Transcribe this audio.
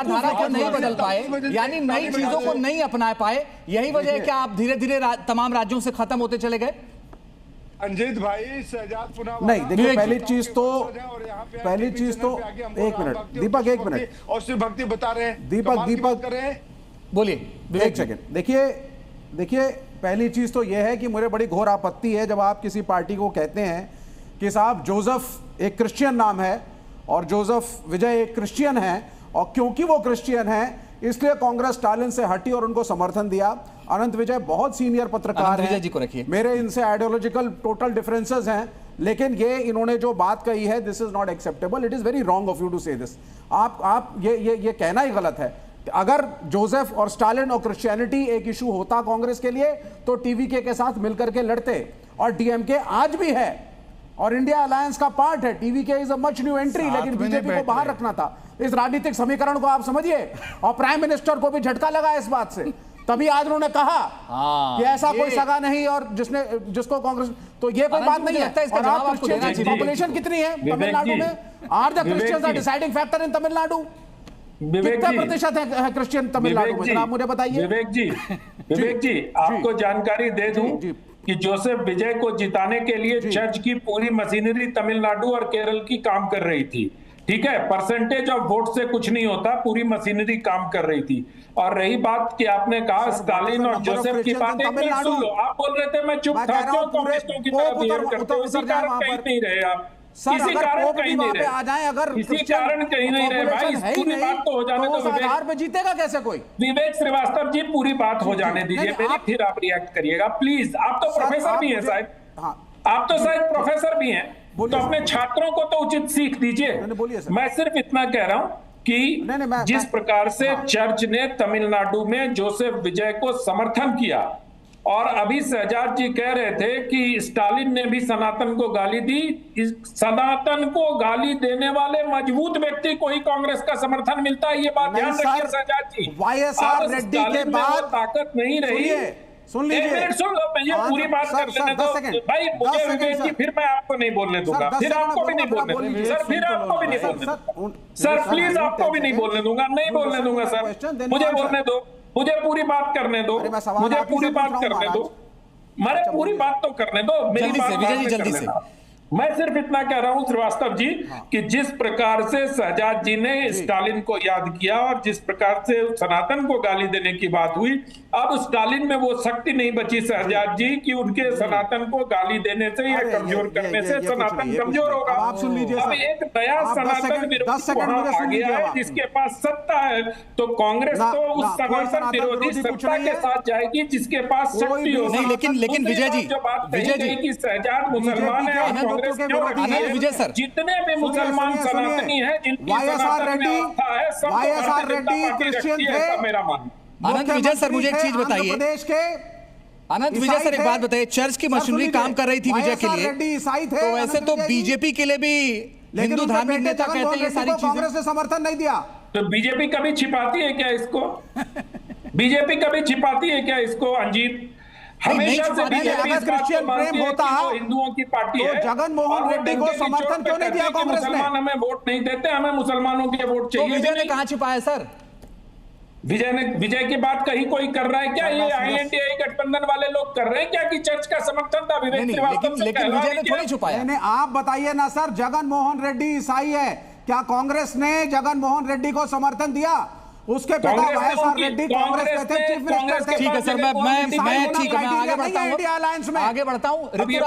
विचारधारा को नहीं बदल पाए, यानी नई चीजों को नहीं अपना पाए, यही वजह है कि आप धीरे धीरे तमाम राज्यों से खत्म होते चले गए? अंजित भाई, शहजाद पुनः नहीं, देखिए पहली चीज तो एक मिनट दीपक, एक मिनट, और सिर्फ भक्ति बता रहे हैं। दीपक बोलिए एक सेकंड। देखिए पहली चीज तो यह है कि मुझे बड़ी घोर आपत्ति है जब आप किसी पार्टी को कहते हैं कि साहब जोसेफ एक क्रिश्चियन नाम है और जोसेफ विजय एक क्रिश्चियन है, और क्योंकि वो क्रिश्चियन है इसलिए कांग्रेस स्टालिन से हटी और उनको समर्थन दिया। अनंत विजय बहुत सीनियर पत्रकार हैं, मेरे इनसे आइडियोलॉजिकल टोटल डिफरेंसेस हैं, लेकिन ये इन्होंने जो बात कही है, this is not acceptable, it is very wrong of you to say this. आप ये कहना ही गलत है। अगर जोसेफ और स्टालिन और क्रिश्चियनिटी एक इशू होता कांग्रेस के लिए तो टीवीके के साथ मिलकर के लड़ते, और डीएमके आज भी है और इंडिया अलायंस का पार्ट है। TVK is a much new entry, लेकिन बीजेपी को बाहर रखना था। इस राजनीतिक समीकरण को आप समझिए, और प्राइम मिनिस्टर को भी झटका लगा इस बात से, तभी आज उन्होंने कहा कि ऐसा कोई सगा नहीं और जिसको कांग्रेस, तो ये कोई बात नहीं है। और आप क्रिश्चियन पॉपुलेशन कितनी है तमिलनाडु में? Are the Christians are deciding factor in Tamil Nadu? कितना प्रतिशत है क्रिश्चियन तमिलनाडु में? आप मुझे बताइए। विवेक जी, आपको जानकारी दे दूं कि जोसेफ विजय को जिताने के लिए चर्च की पूरी मशीनरी तमिलनाडु और केरल की काम कर रही थी। ठीक है, परसेंटेज ऑफ वोट से कुछ नहीं होता, पूरी मशीनरी काम कर रही थी। और रही बात कि आपने कहा स्टालिन और जोसेफ की बात, एक मिनट सुन लो। आप बोल रहे थे मैं चुप था, क्यों कम्युनिस्टों की तरह बिहेव करते हो? इसी कारण कहीं नहीं रहे आप, इसी कारण कहीं नहीं रहे, इसी कारण कहीं नहीं रहे भाई। पूरी बात तो हो जाने दो विवेक, जीतेगा कैसे कोई? विवेक श्रीवास्तव जी, पूरी बात हो जाने दीजिए मेरी, फिर आप रिएक्ट करिएगा प्लीज। आप तो प्रोफेसर भी हैं शायद, आप तो शायद प्रोफेसर भी हैं, तो अपने छात्रों को तो उचित सीख दीजिए। मैं सिर्फ इतना कह रहा हूं कि जिस प्रकार से चर्च ने तमिलनाडु में जोसेफ विजय को समर्थन किया, और अभी शहजाद जी कह रहे थे कि स्टालिन ने भी सनातन को गाली दी, इस सनातन को गाली देने वाले मजबूत व्यक्ति को ही कांग्रेस का समर्थन मिलता है, ये बात ध्यान रखिए शहजाद जी। वाईएसआर रेड्डी के बाद ताकत नहीं रही, सुन लीजिए, एक मिनट सुन लो, मुझे पूरी बात कर लेने दो भाई, मुझे विवेक जी, फिर मैं आपको नहीं बोलने दूंगा, फिर आपको भी नहीं बोलने दूंगा सर, फिर आपको भी नहीं बोलने दूंगा सर, प्लीज आपको भी नहीं बोलने दूंगा, नहीं बोलने दूंगा सर, मुझे बोलने दो, मुझे पूरी बात करने दो, मुझे पूरी बात करने दो, मैंने पूरी बात तो करने दो, मेरी बात जल्दी से। मैं सिर्फ इतना कह रहा हूं श्रीवास्तव जी कि जिस प्रकार से शहजाद जी ने स्टालिन को याद किया और जिस प्रकार से सनातन को गाली देने की बात हुई, अब स्टालिन में वो शक्ति नहीं बची शहजाद जी कि उनके सनातन को गाली देने से या कमजोर करने से सनातन कमजोर होगा। आप सुन लीजिए, अब एक नया सनातन विरोधी वहां आ गया है जिसके पास सत्ता है, तो कांग्रेस तो उस सनातन विरोधी सत्ता के साथ जाएगी जिसके पास शक्ति होगी। लेकिन विजय जी, जो बात कही गई कि शहजाद मुसलमान है और विजय सर, जितने भी मुसलमान सनातनी हैं, जिनकी वाईएसआर रेड्डी क्रिश्चियन थे। मेरा मान अनंत विजय सर, मुझे एक चीज बताइए, प्रदेश के अनंत विजय सर एक बात बताइए, चर्च की मशीनरी काम कर रही थी विजय के लिए, तो वैसे तो बीजेपी के लिए भी हिंदू धार्मिक नेता कहते हैं ये सारी चीजें, कांग्रेस ने समर्थन नहीं दिया। तो बीजेपी कभी छिपाती है क्या इसको? बीजेपी कभी छिपाती है क्या इसको? अंजीत, हमेशा से बीजेपी क्रिश्चियन प्रेम होता हिंदुओं की पार्टी है, जगन मोहन रेड्डी को समर्थन क्यों नहीं दिया कांग्रेस ने? मुसलमान हमें वोट नहीं देते, हमें मुसलमानों के वोट चाहिए। विजय ने कहां छिपाया सर? विजय की बात कहीं कोई कर रहा है क्या? ये INDI गठबंधन वाले लोग कर रहे हैं क्या कि चर्च का समर्थन था विवेक श्रीवास्तव से? लेकिन विजय ने थोड़ी छुपाया। आप बताइए ना सर, जगन मोहन रेड्डी ईसाई है, क्या कांग्रेस ने जगन मोहन रेड्डी को समर्थन दिया? उसके पिता वाईएसआर रेड्डी कांग्रेस के थे, चीफ मिनिस्टर थे। ठीक है सर, मैं ठीक है, मैं आगे बढ़ता हूं, आगे बढ़ता हूं।